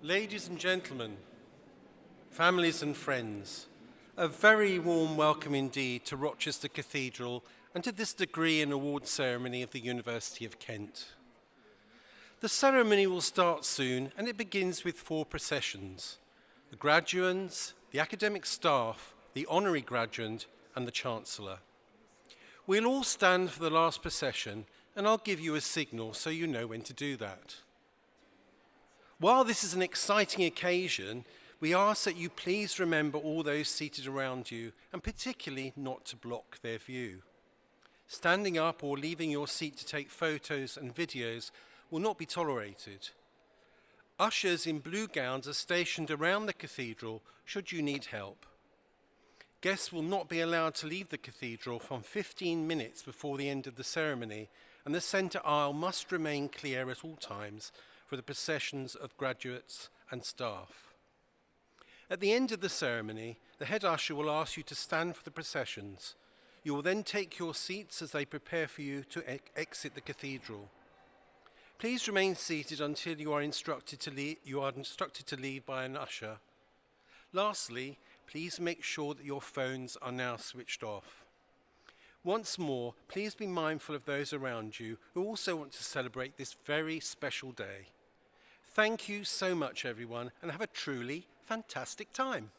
Ladies and gentlemen, families and friends, a very warm welcome indeed to Rochester Cathedral and to this degree and award ceremony of the University of Kent. The ceremony will start soon and it begins with 4 processions: the graduands, the academic staff, the honorary graduand and the Chancellor. We'll all stand for the last procession and I'll give you a signal so you know when to do that. While this is an exciting occasion, we ask that you please remember all those seated around you and particularly not to block their view. Standing up or leaving your seat to take photos and videos will not be tolerated. Ushers in blue gowns are stationed around the cathedral should you need help. Guests will not be allowed to leave the cathedral from 15 minutes before the end of the ceremony, and the centre aisle must remain clear at all times for the processions of graduates and staff. At the end of the ceremony, the head usher will ask you to stand for the processions. You will then take your seats as they prepare for you to exit the cathedral. Please remain seated until you are instructed to leave by an usher. Lastly, please make sure that your phones are now switched off. Once more, please be mindful of those around you who also want to celebrate this very special day. Thank you so much, everyone, and have a truly fantastic time.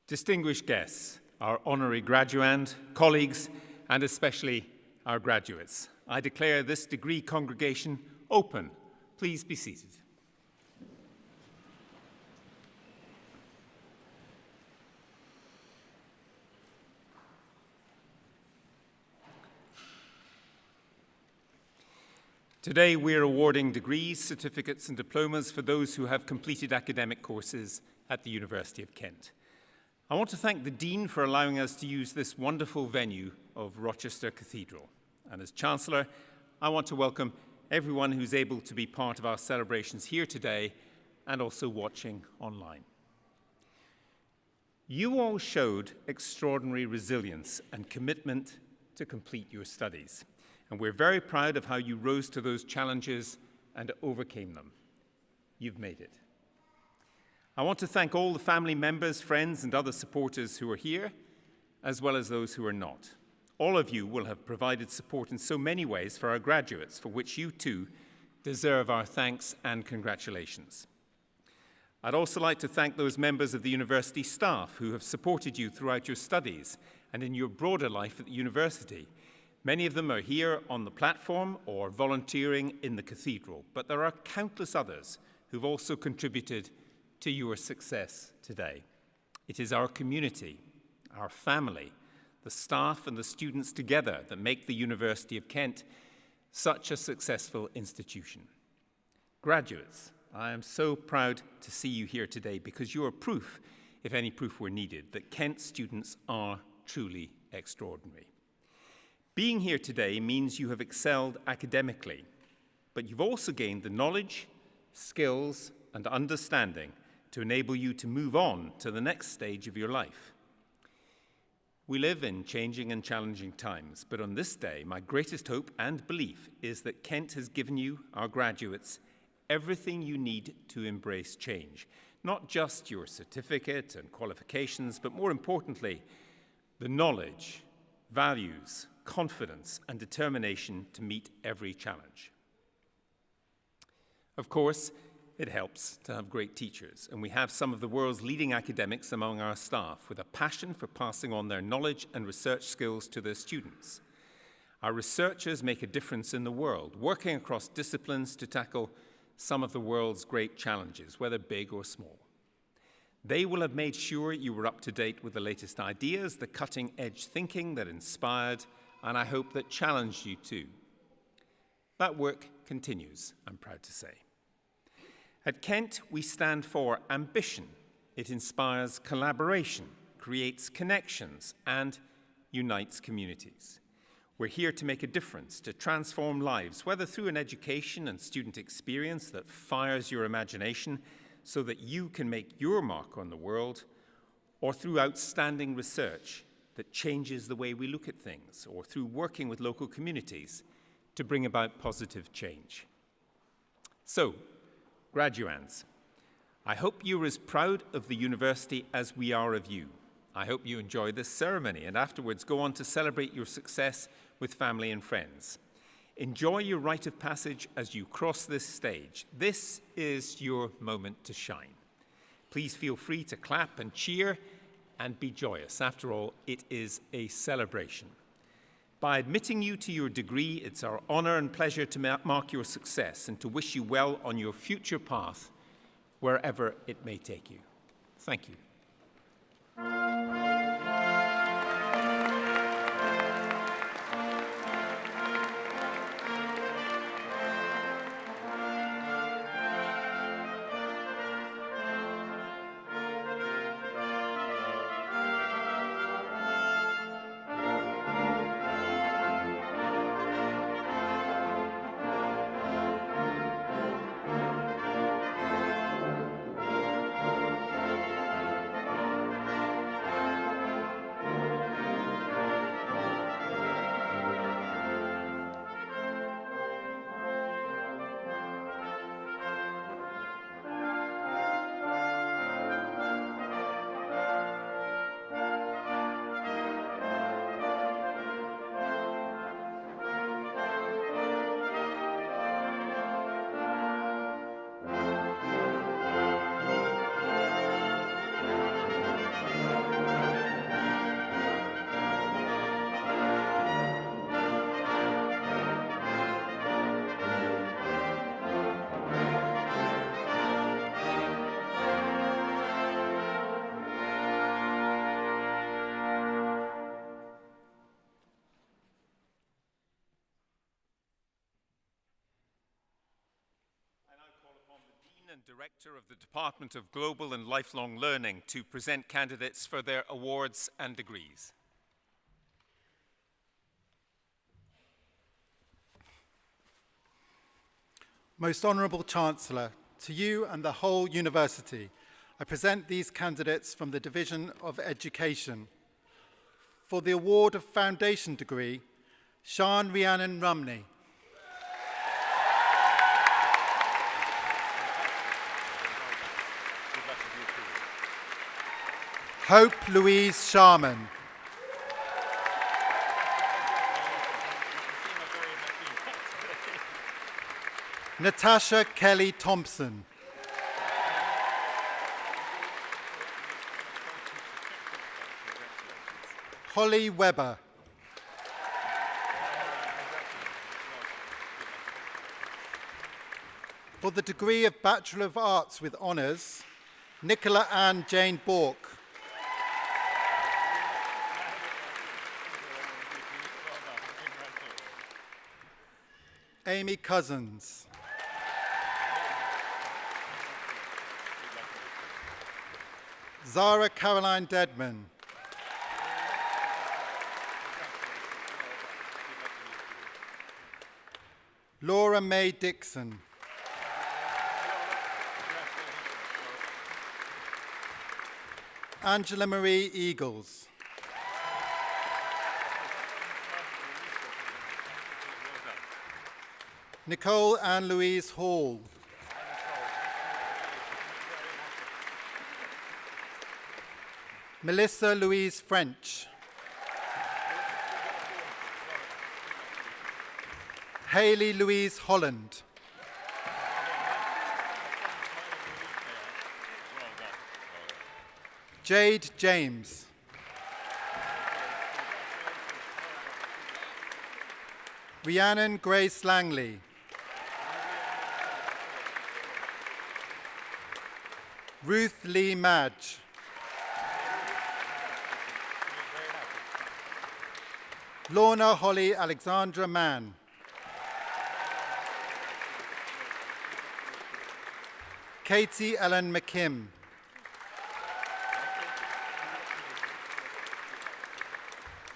Distinguished guests, our honorary graduand, colleagues, and especially our graduates, I declare this degree congregation open. Please be seated. Today we are awarding degrees, certificates and diplomas for those who have completed academic courses at the University of Kent. I want to thank the Dean for allowing us to use this wonderful venue of Rochester Cathedral. And as Chancellor, I want to welcome everyone who's able to be part of our celebrations here today and also watching online. You all showed extraordinary resilience and commitment to complete your studies. And we're very proud of how you rose to those challenges and overcame them. You've made it. I want to thank all the family members, friends, and other supporters who are here, as well as those who are not. All of you will have provided support in so many ways for our graduates, for which you too deserve our thanks and congratulations. I'd also like to thank those members of the university staff who have supported you throughout your studies and in your broader life at the university. Many of them are here on the platform or volunteering in the cathedral, but there are countless others who've also contributed to your success today. It is our community, our family, the staff and the students together that make the University of Kent such a successful institution. Graduates, I am so proud to see you here today because you are proof, if any proof were needed, that Kent students are truly extraordinary. Being here today means you have excelled academically, but you've also gained the knowledge, skills, and understanding to enable you to move on to the next stage of your life. We live in changing and challenging times, but on this day, my greatest hope and belief is that Kent has given you, our graduates, everything you need to embrace change. Not just your certificate and qualifications, but more importantly, the knowledge, values, confidence, and determination to meet every challenge. Of course, it helps to have great teachers, and we have some of the world's leading academics among our staff with a passion for passing on their knowledge and research skills to their students. Our researchers make a difference in the world, working across disciplines to tackle some of the world's great challenges, whether big or small. They will have made sure you were up to date with the latest ideas, the cutting-edge thinking that inspired, and I hope that challenged you too. That work continues, I'm proud to say. At Kent, we stand for ambition. It inspires collaboration, creates connections, and unites communities. We're here to make a difference, to transform lives, whether through an education and student experience that fires your imagination so that you can make your mark on the world, or through outstanding research that changes the way we look at things, or through working with local communities to bring about positive change. So, graduands, I hope you're as proud of the university as we are of you. I hope you enjoy this ceremony and afterwards go on to celebrate your success with family and friends. Enjoy your rite of passage as you cross this stage. This is your moment to shine. Please feel free to clap and cheer and be joyous. After all, it is a celebration. By admitting you to your degree, it's our honor and pleasure to mark your success and to wish you well on your future path, wherever it may take you. Thank you. and Director of the Department of Global and Lifelong Learning, to present candidates for their awards and degrees. Most Honourable Chancellor, to you and the whole University, I present these candidates from the Division of Education. For the award of Foundation degree, Sian Rhiannon Rumney. Hope Louise Sharman. Natasha Kelly Thompson. Holly Webber. For the degree of Bachelor of Arts with Honours, Nicola Ann Jane Bork. Amy Cousins. Zara Caroline Dedman. Laura May Dixon. Angela Marie Eagles. Nicole Ann Louise Hall. Melissa Louise French. Hayley Louise Holland. Jade James. Rhiannon Grace Langley. Ruth Lee Madge. Lorna Holly Alexandra Mann. Katie Ellen McKim.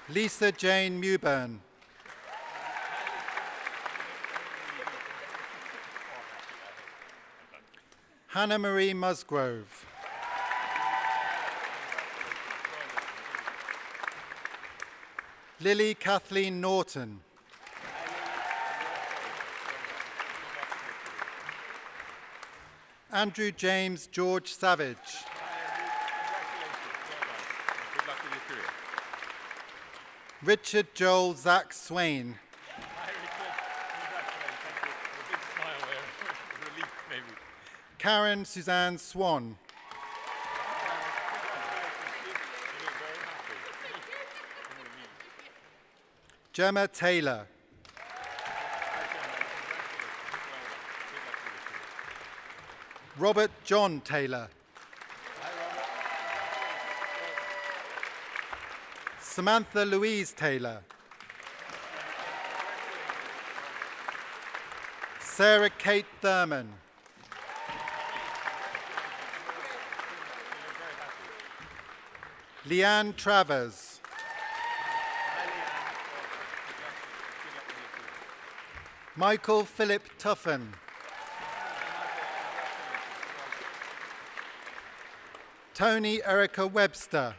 Lisa Jane Mewburn. Hannah Marie Musgrove. Lily Kathleen Norton. Andrew James George Savage. Richard Joel Zach Swain. Karen Suzanne Swan. Gemma Taylor. Robert John Taylor. Samantha Louise Taylor. Sarah Kate Thurman. Leanne Travers. Michael Philip Tuffin. Tony Erica Webster.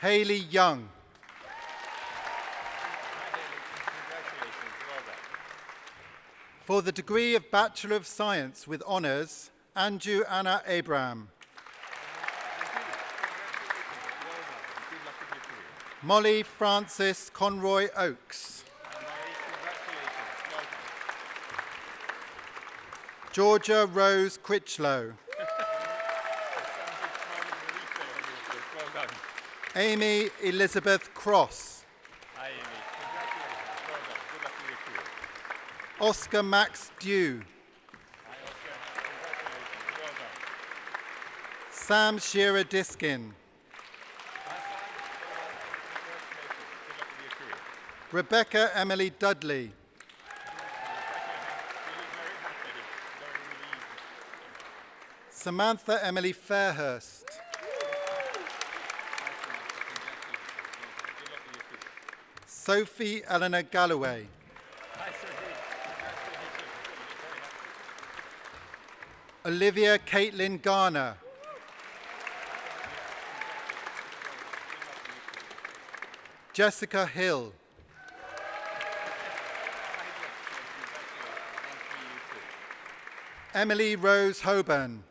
Hayley Young. For the degree of Bachelor of Science with Honours, Andrew Anna Abraham. Molly Frances Conroy Oakes. Georgia Rose Critchlow. Amy Elizabeth Cross. Hi, Amy. Congratulations. Well done. Good luck with your career. Oscar Max Dew. Hi, Oscar. Congratulations. Well done. Sam Shearer Diskin. Hi, Sam. Congratulations. Good luck with your career. Rebecca Emily Dudley. Hi, Samantha Emily Fairhurst. Sophie Eleanor Galloway. Olivia Caitlin Garner. Jessica Hill. Emily Rose Hoburn.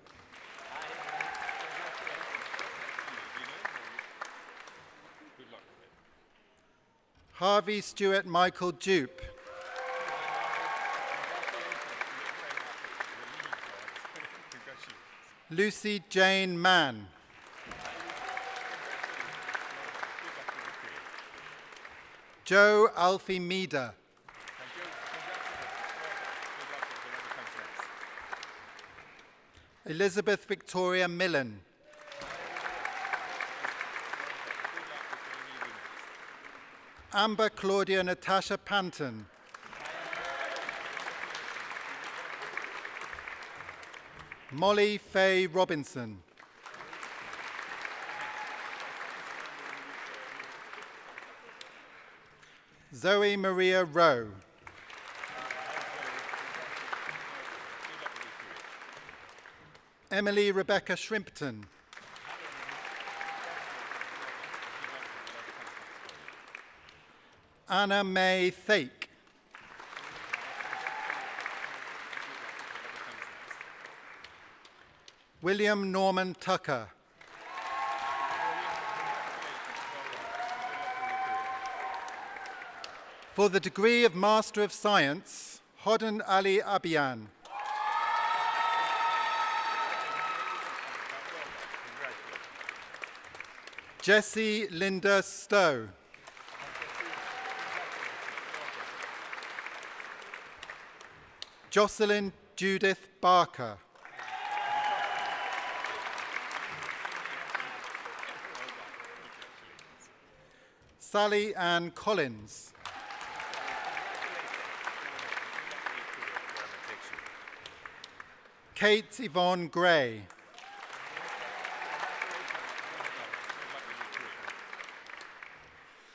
Harvey Stewart Michael Dupe. Lucy Jane Mann. Joe Alfie Meader. Elizabeth Victoria Millen. Amber Claudia Natasha Panton. Molly Faye Robinson. Zoe Maria Rowe. Emily Rebecca Shrimpton. Anna May Thake. William Norman Tucker. For the degree of Master of Science, Hodan Ali Abiyan. Jessie Linda Stowe. Jocelyn Judith Barker. Sally Ann Collins. Kate Yvonne Gray.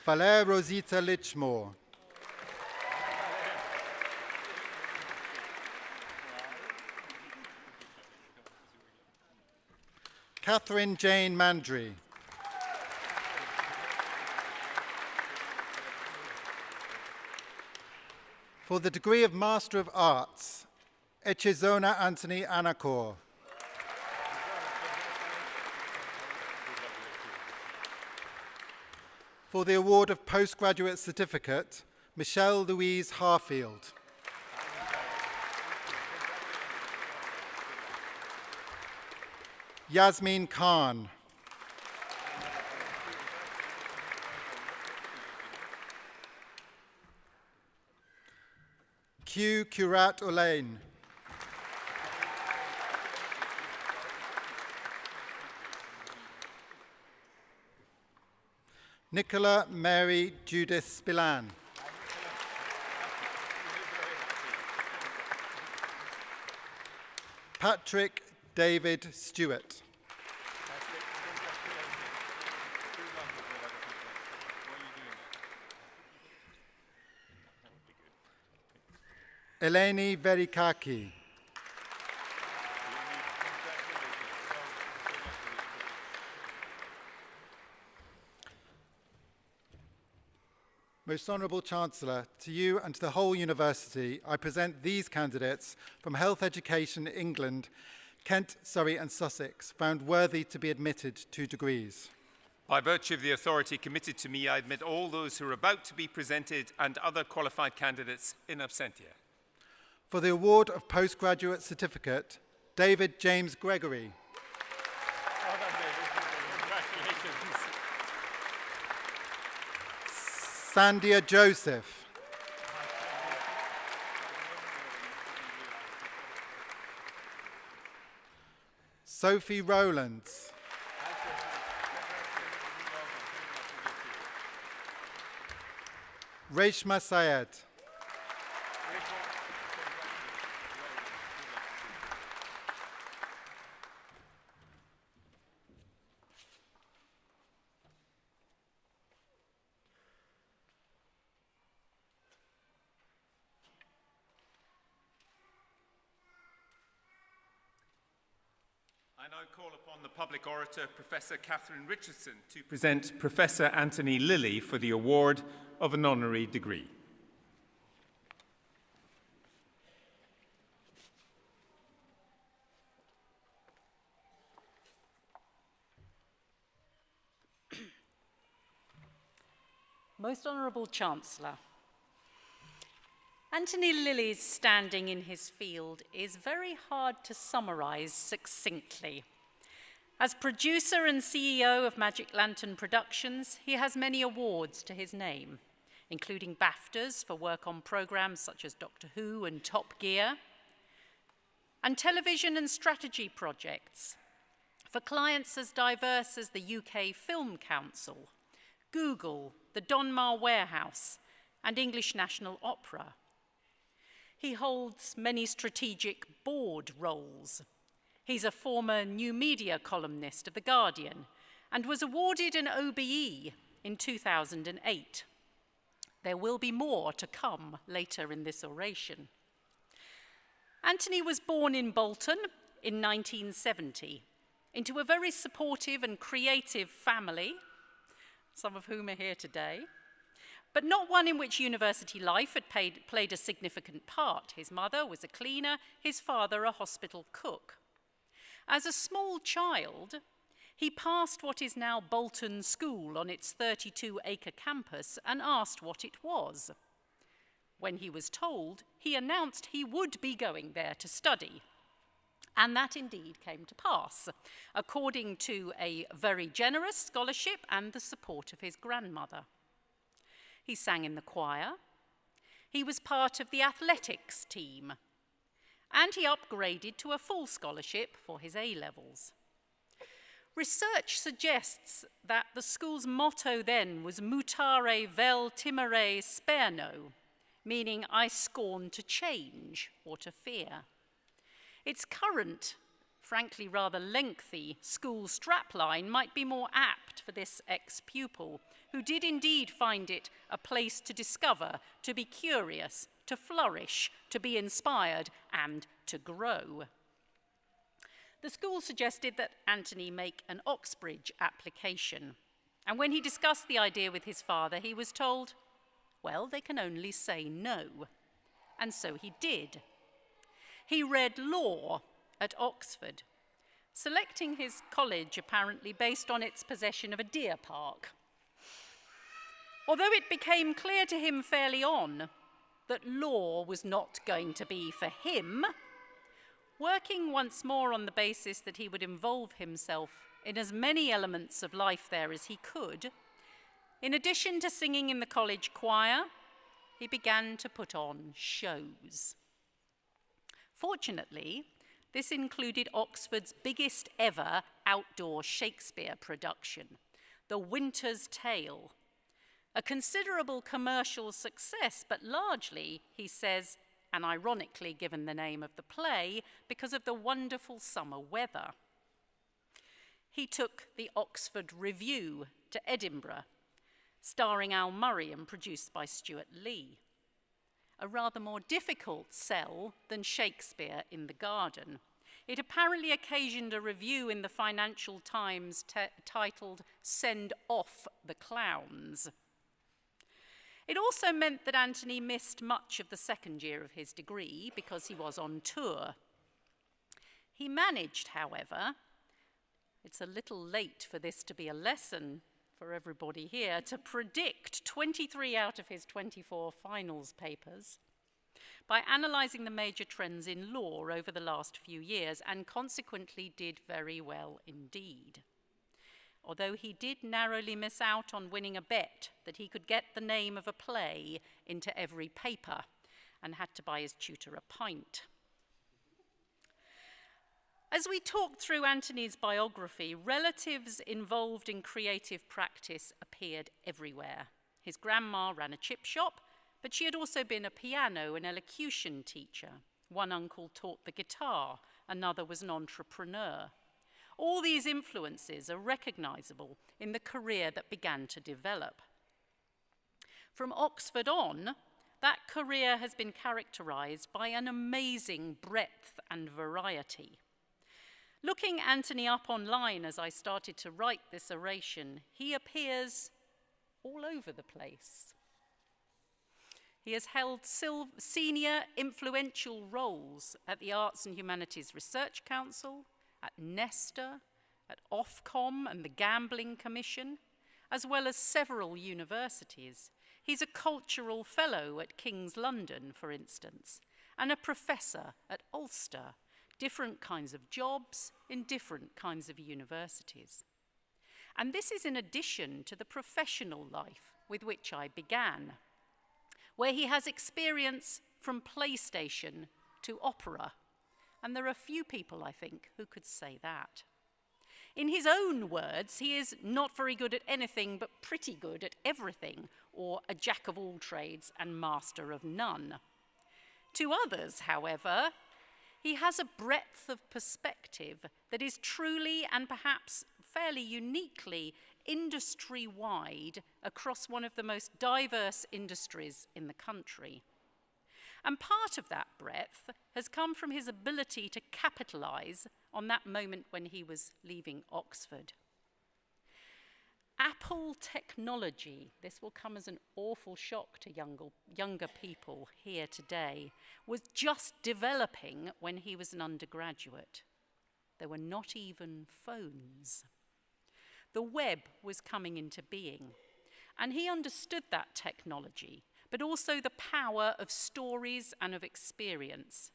Valère Rosita Lichmore. Catherine Jane Mandry. For the degree of Master of Arts, Echezona Anthony Anacor. For the award of Postgraduate Certificate, Michelle Louise Harfield. Yasmin Khan. Q. Kurat Olaine. Nicola Mary Judith Spillan. Patrick David Stewart. Eleni Verikaki. Most Honourable Chancellor, to you and to the whole University, I present these candidates from Health Education England, Kent, Surrey and Sussex, found worthy to be admitted to degrees. By virtue of the authority committed to me, I admit all those who are about to be presented and other qualified candidates in absentia. For the award of Postgraduate Certificate, David James Gregory. Well done, David. Congratulations. Sandia Joseph. Sophie Rowlands. Reshma Syed. now call upon the public orator, Professor Catherine Richardson, to present Professor Anthony Lilly for the award of an honorary degree. Most Honourable Chancellor, Anthony Lilly's standing in his field is very hard to summarise succinctly. As producer and CEO of Magic Lantern Productions, he has many awards to his name, including BAFTAs for work on programmes such as Doctor Who and Top Gear, and television and strategy projects for clients as diverse as the UK Film Council, Google, the Donmar Warehouse, and English National Opera. He holds many strategic board roles. He's a former new media columnist of The Guardian and was awarded an OBE in 2008. There will be more to come later in this oration. Anthony was born in Bolton in 1970 into a very supportive and creative family, some of whom are here today, but not one in which university life had played a significant part. His mother was a cleaner, his father a hospital cook. As a small child, he passed what is now Bolton School on its 32-acre campus and asked what it was. When he was told, he announced he would be going there to study. And that indeed came to pass, according to a very generous scholarship and the support of his grandmother. He sang in the choir, he was part of the athletics team, and he upgraded to a full scholarship for his A-levels. Research suggests that the school's motto then was mutare vel timere sperno, meaning I scorn to change or to fear. Its current, frankly rather lengthy, school strapline might be more apt for this ex-pupil, who did indeed find it a place to discover, to be curious, to flourish, to be inspired, and to grow. The school suggested that Anthony make an Oxbridge application, and when he discussed the idea with his father, he was told, well, they can only say no. And so he did. He read law at Oxford, selecting his college apparently based on its possession of a deer park. Although it became clear to him fairly on that law was not going to be for him, working once more on the basis that he would involve himself in as many elements of life there as he could, in addition to singing in the college choir, he began to put on shows. Fortunately, this included Oxford's biggest ever outdoor Shakespeare production, The Winter's Tale, a considerable commercial success, but largely, he says, and ironically given the name of the play, because of the wonderful summer weather. He took the Oxford Review to Edinburgh, starring Al Murray and produced by Stuart Lee. A rather more difficult sell than Shakespeare in the Garden. It apparently occasioned a review in the Financial Times titled "Send Off the Clowns." It also meant that Anthony missed much of the second year of his degree because he was on tour. He managed, however, it's a little late for this to be a lesson for everybody here, to predict 23 out of his 24 finals papers by analysing the major trends in law over the last few years, and consequently did very well indeed. Although he did narrowly miss out on winning a bet that he could get the name of a play into every paper and had to buy his tutor a pint. As we talked through Anthony's biography, relatives involved in creative practice appeared everywhere. His grandma ran a chip shop, but she had also been a piano and elocution teacher. One uncle taught the guitar, another was an entrepreneur. All these influences are recognisable in the career that began to develop. From Oxford on, that career has been characterised by an amazing breadth and variety. Looking Anthony up online as I started to write this oration, he appears all over the place. He has held senior influential roles at the Arts and Humanities Research Council, at Nesta, at Ofcom and the Gambling Commission, as well as several universities. He's a cultural fellow at King's London, for instance, and a professor at Ulster, different kinds of jobs in different kinds of universities. And this is in addition to the professional life with which I began, where he has experience from PlayStation to opera. And there are few people, I think, who could say that. In his own words, he is not very good at anything but pretty good at everything, or a jack of all trades and master of none. To others, however, he has a breadth of perspective that is truly and perhaps fairly uniquely industry-wide across one of the most diverse industries in the country. And part of that breadth has come from his ability to capitalise on that moment when he was leaving Oxford. Apple technology, this will come as an awful shock to younger people here today, was just developing when he was an undergraduate. There were not even phones. The web was coming into being, and he understood that technology, but also the power of stories and of experience.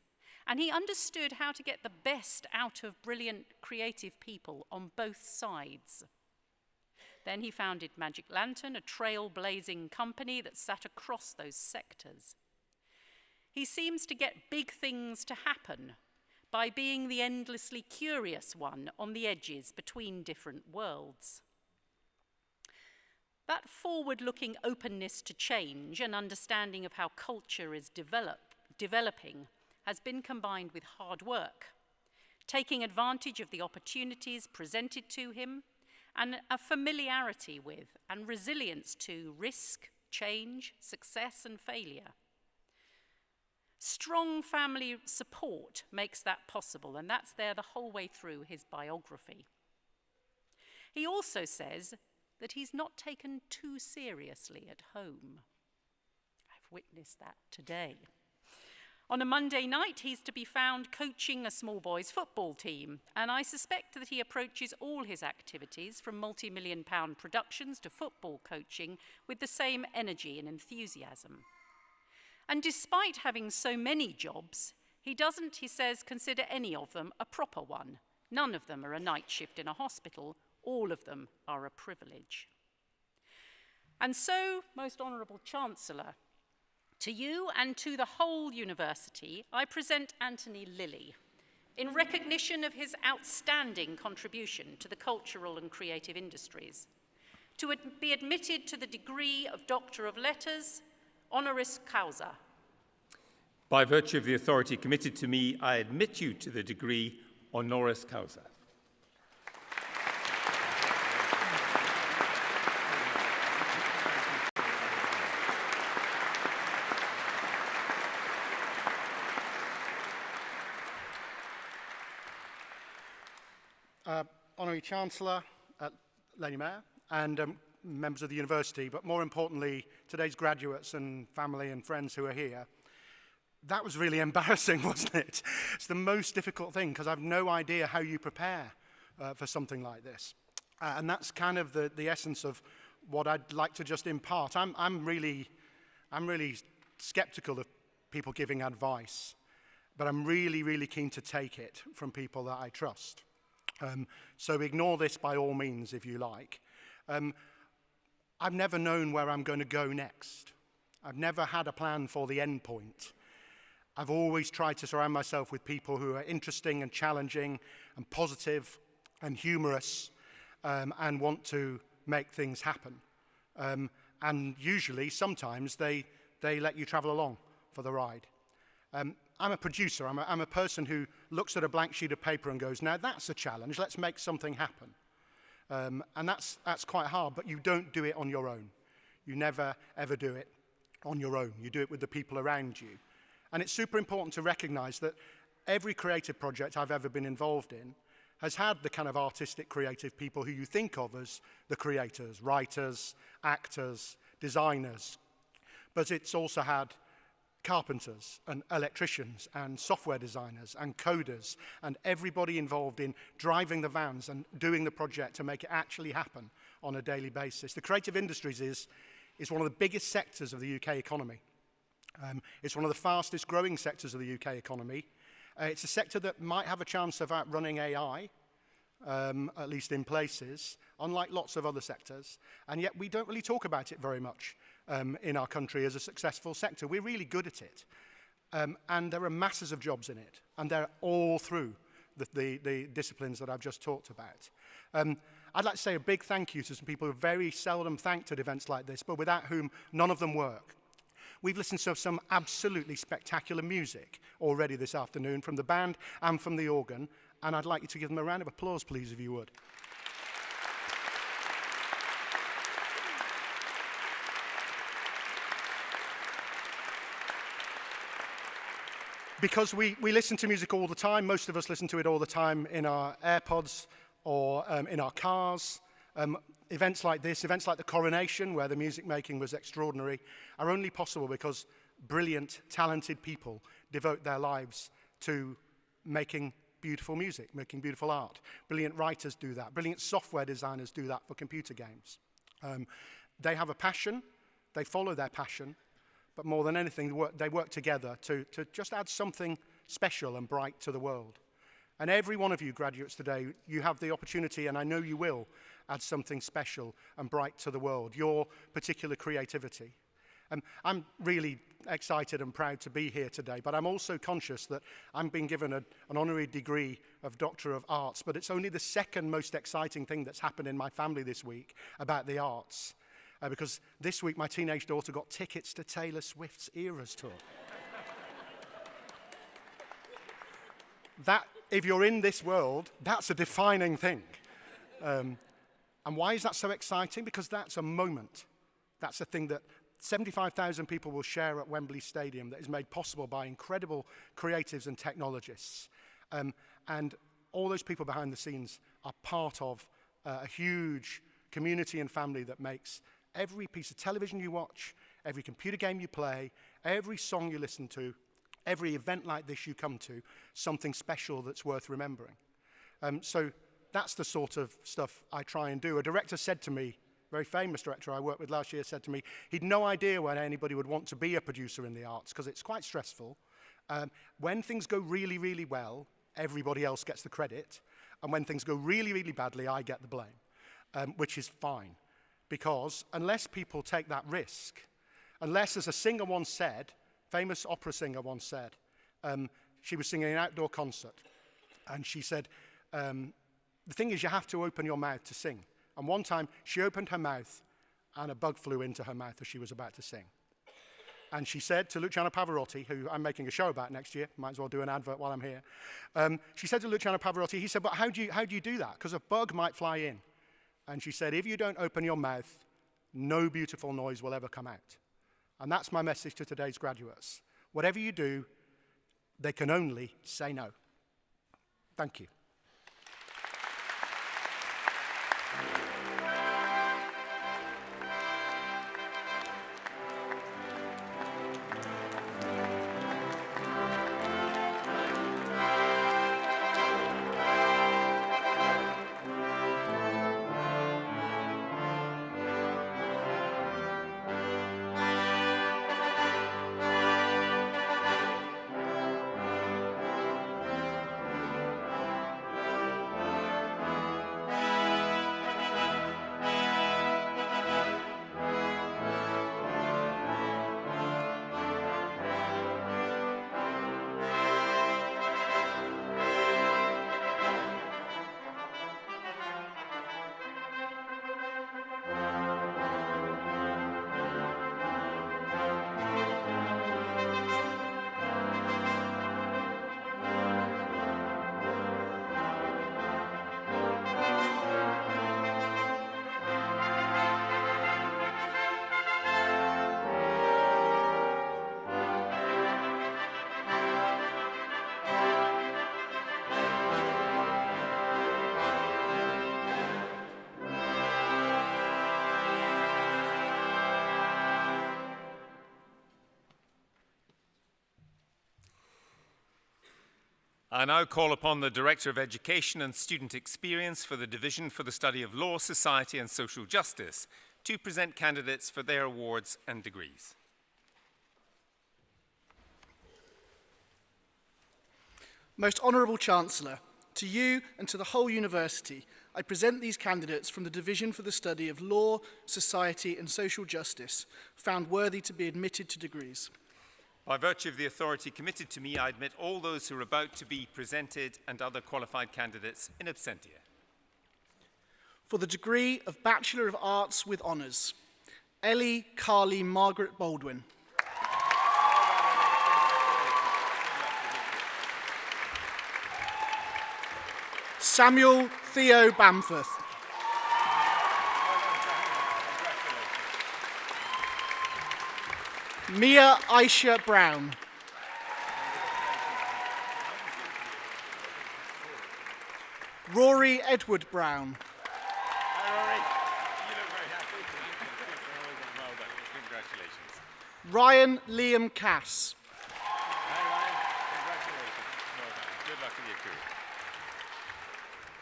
And he understood how to get the best out of brilliant creative people on both sides. Then he founded Magic Lantern, a trailblazing company that sat across those sectors. He seems to get big things to happen by being the endlessly curious one on the edges between different worlds. That forward-looking openness to change and understanding of how culture is developing has been combined with hard work, taking advantage of the opportunities presented to him, and a familiarity with and resilience to risk, change, success, and failure. Strong family support makes that possible, and that's there the whole way through his biography. He also says that he's not taken too seriously at home. I've witnessed that today. On a Monday night, he's to be found coaching a small boys' football team, and I suspect that he approaches all his activities, from multi-million-pound productions to football coaching, with the same energy and enthusiasm. And despite having so many jobs, he doesn't, he says, consider any of them a proper one. None of them are a night shift in a hospital. All of them are a privilege. And so, Most Honourable Chancellor, to you and to the whole university, I present Anthony Lilly in recognition of his outstanding contribution to the cultural and creative industries, to be admitted to the degree of Doctor of Letters, honoris causa. By virtue of the authority committed to me, I admit you to the degree honoris causa. Honorary Chancellor, Lady Mayor, and members of the university, but more importantly, today's graduates and family and friends who are here. That was really embarrassing, wasn't it? It's the most difficult thing, because I've no idea how you prepare for something like this. And that's kind of the essence of what I'd like to just impart. I'm really skeptical of people giving advice, but I'm really keen to take it from people that I trust. So ignore this by all means, if you like. I've never known where I'm going to go next. I've never had a plan for the end point. I've always tried to surround myself with people who are interesting and challenging and positive and humorous and want to make things happen. And usually, sometimes, they let you travel along for the ride. I'm a producer. I'm a person who looks at a blank sheet of paper and goes, now that's a challenge, let's make something happen. And that's quite hard, but you don't do it on your own. You never, ever do it on your own. You do it with the people around you. And it's super important to recognize that every creative project I've ever been involved in has had the kind of artistic, creative people who you think of as the creators, writers, actors, designers. But it's also had carpenters and electricians and software designers and coders and everybody involved in driving the vans and doing the project to make it actually happen on a daily basis. The creative industries is one of the biggest sectors of the UK economy. It's one of the fastest growing sectors of the UK economy. It's a sector that might have a chance of outrunning AI, at least in places, unlike lots of other sectors. And yet we don't really talk about it very much in our country as a successful sector. We're really good at it. And there are masses of jobs in it. And they're all through the disciplines that I've just talked about. I'd like to say a big thank you to some people who are very seldom thanked at events like this, but without whom none of them work. We've listened to some absolutely spectacular music already this afternoon from the band and from the organ, and I'd like you to give them a round of applause, please, if you would. Because we listen to music all the time, most of us listen to it all the time in our AirPods or in our cars. Events like this, events like the coronation, where the music making was extraordinary, are only possible because brilliant, talented people devote their lives to making beautiful music, making beautiful art. Brilliant writers do that. Brilliant software designers do that for computer games. They have a passion, they follow their passion, but more than anything, they work together to just add something special and bright to the world. And every one of you graduates today, you have the opportunity, and I know you will, add something special and bright to the world, your particular creativity. I'm really excited and proud to be here today, but I'm also conscious that I'm being given an honorary degree of Doctor of Arts, but it's only the second most exciting thing that's happened in my family this week about the arts. Because this week my teenage daughter got tickets to Taylor Swift's Eras tour. That, if you're in this world, that's a defining thing. And why is that so exciting? Because that's a moment. That's a thing that 75,000 people will share at Wembley Stadium that is made possible by incredible creatives and technologists. And all those people behind the scenes are part of a huge community and family that makes every piece of television you watch, every computer game you play, every song you listen to, every event like this you come to, something special that's worth remembering. So that's the sort of stuff I try and do. A director said to me, a very famous director I worked with last year, said to me, he'd no idea when anybody would want to be a producer in the arts, because it's quite stressful. When things go really, really well, everybody else gets the credit. And when things go really, really badly, I get the blame, which is fine. Because unless people take that risk, unless, as a singer once said, famous opera singer once said, she was singing an outdoor concert, and she said, the thing is, you have to open your mouth to sing. And one time, she opened her mouth, and a bug flew into her mouth as she was about to sing. And she said to Luciano Pavarotti, who I'm making a show about next year, might as well do an advert while I'm here. She said to Luciano Pavarotti, he said, but how do you do that? Because a bug might fly in. And she said, if you don't open your mouth, no beautiful noise will ever come out. And that's my message to today's graduates. Whatever you do, they can only say no. Thank you. I now call upon the Director of Education and Student Experience for the Division for the Study of Law, Society and Social Justice to present candidates for their awards and degrees. Most Honourable Chancellor, to you and to the whole University, I present these candidates from the Division for the Study of Law, Society and Social Justice, found worthy to be admitted to degrees. By virtue of the authority committed to me, I admit all those who are about to be presented and other qualified candidates in absentia. For the degree of Bachelor of Arts with Honours, Ellie Carly Margaret Baldwin. Samuel Theo Bamforth. Mia Aisha Brown. Rory Edward Brown. Hi, Rory. You look very happy. Well done. Congratulations. Ryan Liam Cass. Hi, Ryan. Congratulations. Well done. Good luck with your career.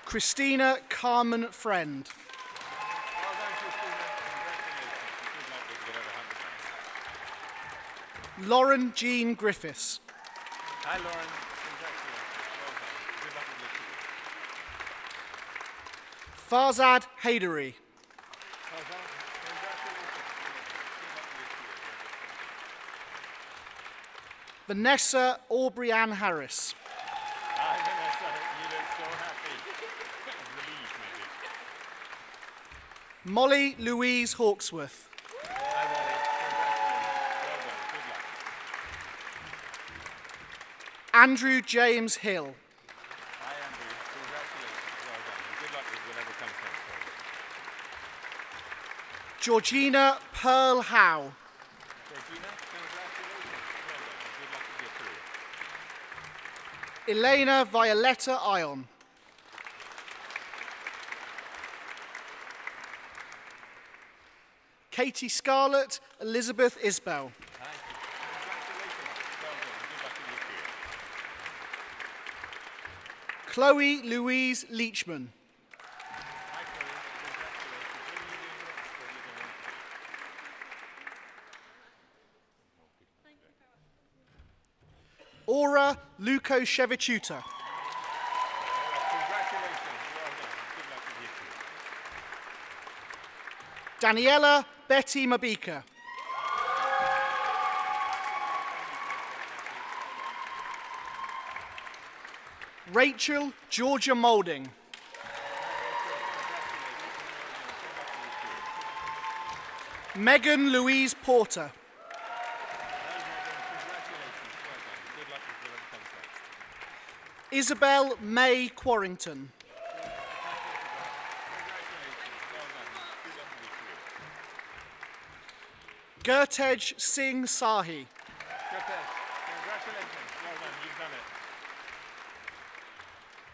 Christina Carmen Friend. Well done, Christina. Congratulations. Good luck with whatever happens next. Lauren Jean Griffiths. Hi, Lauren. Congratulations. Well done. Good luck with your career. Farzad Haidery. Well done. Congratulations. Good luck with your career. Vanessa Aubrey-Ann Harris. Hi, Vanessa. You look so happy. Relieved, maybe. Molly Louise Hawksworth. Hi, Molly. Congratulations. Well done. Good luck. Andrew James Hill. Hi, Andrew. Congratulations. Well done. And good luck with whatever comes next for you. Georgina Pearl Howe. Georgina, congratulations. Well done. And good luck with your career. Elena Violetta Ion. Katie Scarlett Elizabeth Isbell. Hi. Congratulations. Well done. And good luck with your career. Chloe Louise Leachman. Hi, Chloe. Congratulations. What are you doing next? Aura Lukoshevichuta. Congratulations. Well done. Good luck with your career. Daniela Betty Mabika. Rachel Georgia Moulding. Megan Louise Porter. Isabel May Quarrington. Gurtej Singh Sahi.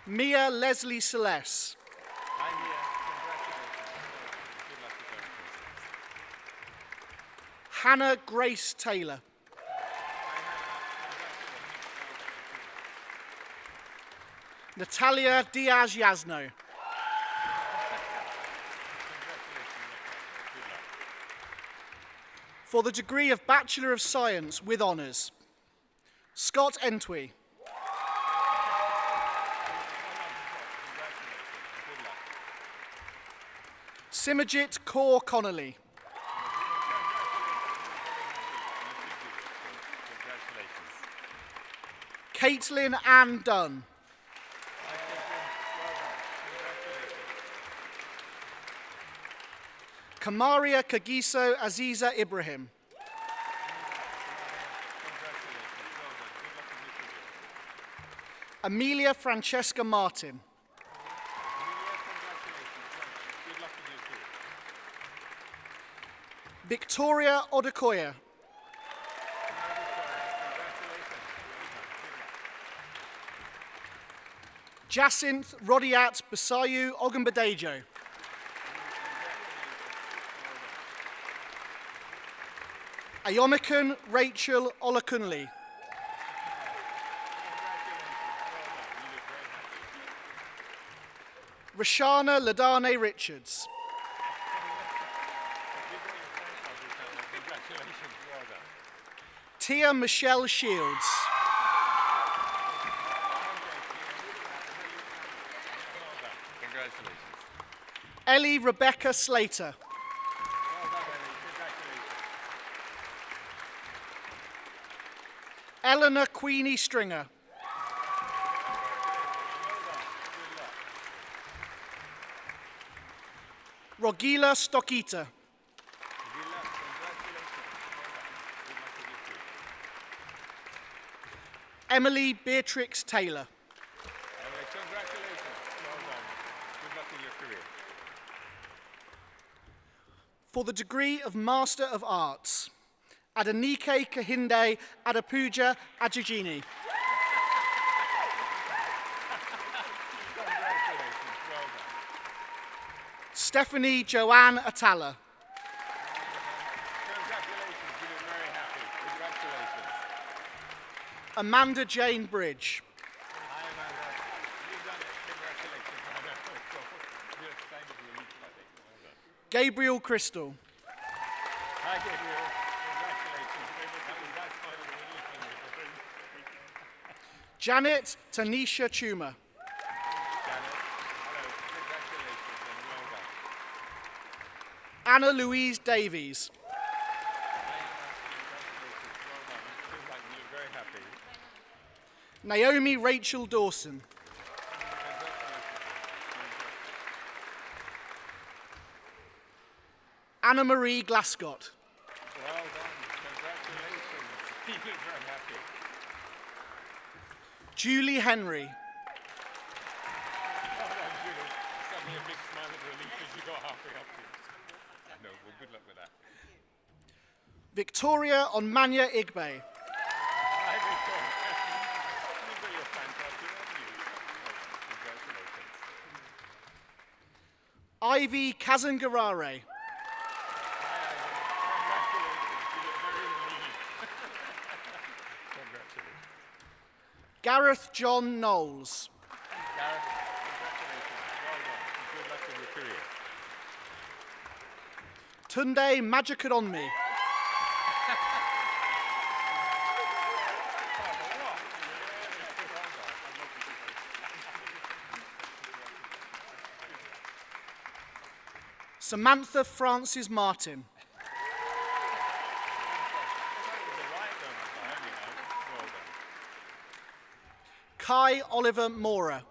Mia Leslie Celeste. Hannah Grace Taylor. Natalia Diaz Yasno. For the degree of Bachelor of Science with Honours, Scott Entwee. Simajit Kaur Connolly. Caitlin Ann Dunn. Kamaria Kagiso Aziza Ibrahim. Amelia Francesca Martin. Victoria Odukoya. Jacinth Rodiat Basayu Ogunbadejo. Ayomikan Rachel Olakunle. Roshana Ladane Richards. Tia Michelle Shields. Ellie Rebecca Slater. Eleanor Queenie Stringer. Rogila Stokita. Emily Beatrix Taylor. Congratulations. Well done. Good luck in your career. For the degree of Master of Arts, Adanike Kahinde Adapuja Ajijini. Congratulations. Well done. Stephanie Joanne Atala. Congratulations. You look very happy. Congratulations. Amanda Jane Bridge. Hi, Amanda. You've done it. Congratulations. You're the same as your lead, I think. Well done. Gabriel Crystal. Hi, Gabriel. Congratulations. That's part of the relief. Janet Tanisha Chuma. Janet, hello. Congratulations and well done. Anna Louise Davies. Naomi Rachel Dawson. Anna Marie Glascott. Well done. Congratulations. You look very happy. Julie Henry. Well done, Julie. Suddenly a big smile of relief as you got halfway up to it. No, well, good luck with that. Victoria Onmanya Igbe. Hi, Victoria. You've got your fantastic, haven't you? Well done. Congratulations. Ivy Kazangarare. Gareth John Knowles. Gareth, congratulations. Well done. Good luck in your career. Tunde Majikaronmi. Samantha Francis Martin. Kai Oliver Mora.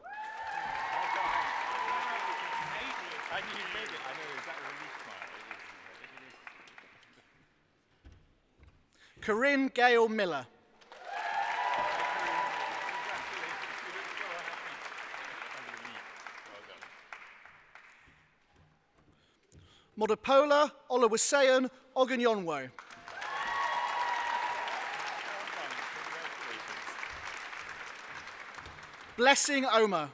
Corinne Gale Miller. Modapola Oluwaseun Oganyonwo. Blessing Omer.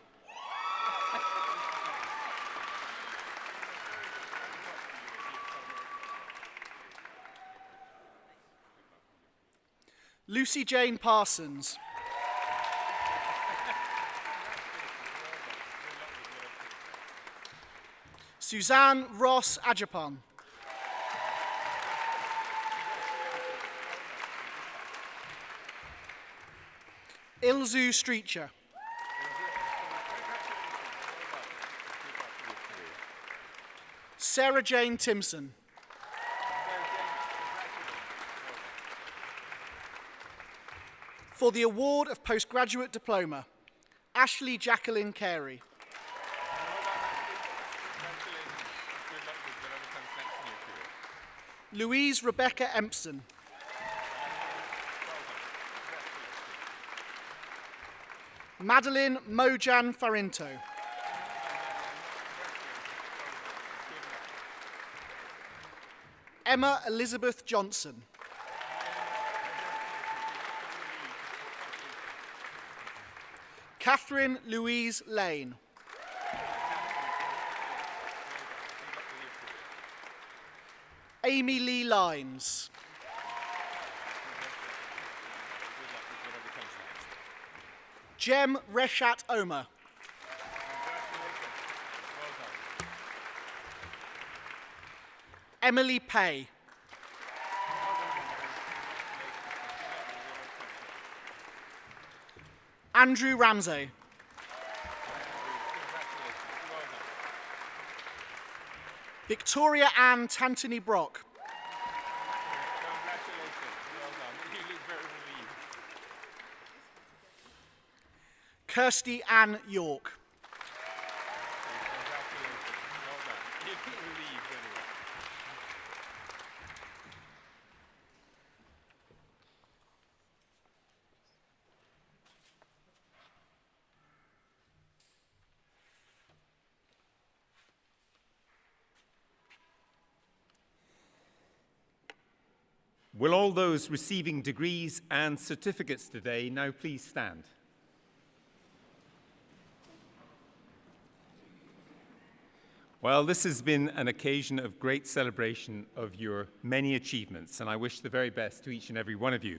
Lucy Jane Parsons. Suzanne Ross Ajapan. Ilzu Streetcher. Sarah Jane Timson. For the award of postgraduate diploma, Ashley Jacqueline Carey. Louise Rebecca Empson. Madeline Mojan Farinto. Emma Elizabeth Johnson. Catherine Louise Lane. Amy Lee Lines. Jem Reshat Omer. Emily Pay. Andrew Ramsey. Victoria Ann Tantony Brock. Kirsty Ann York. Will all those receiving degrees and certificates today now please stand? Well, this has been an occasion of great celebration of your many achievements, and I wish the very best to each and every one of you.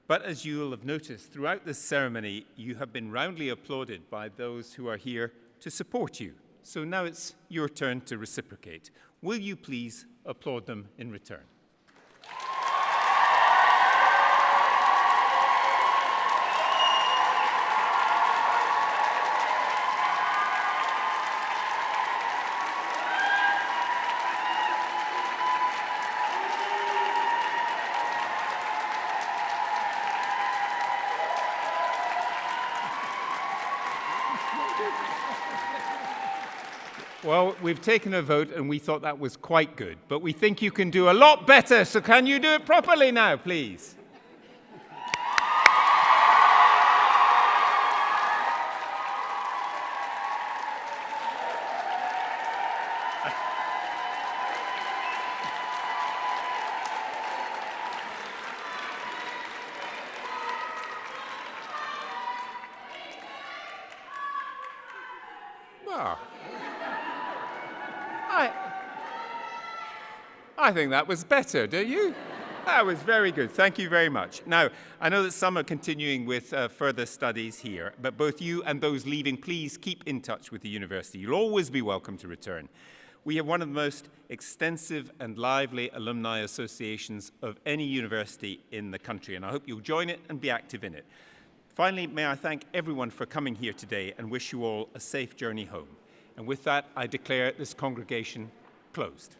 But as you will have noticed, throughout this ceremony, you have been roundly applauded by those who are here to support you. So now it's your turn to reciprocate. Will you please applaud them in return? Well, we've taken a vote and we thought that was quite good, but we think you can do a lot better, so can you do it properly now, please? Well, I think that was better, don't you? That was very good. Thank you very much. Now, I know that some are continuing with further studies here, but both you and those leaving, please keep in touch with the university. You'll always be welcome to return. We have one of the most extensive and lively alumni associations of any university in the country, and I hope you'll join it and be active in it. Finally, may I thank everyone for coming here today and wish you all a safe journey home. And with that, I declare this congregation closed.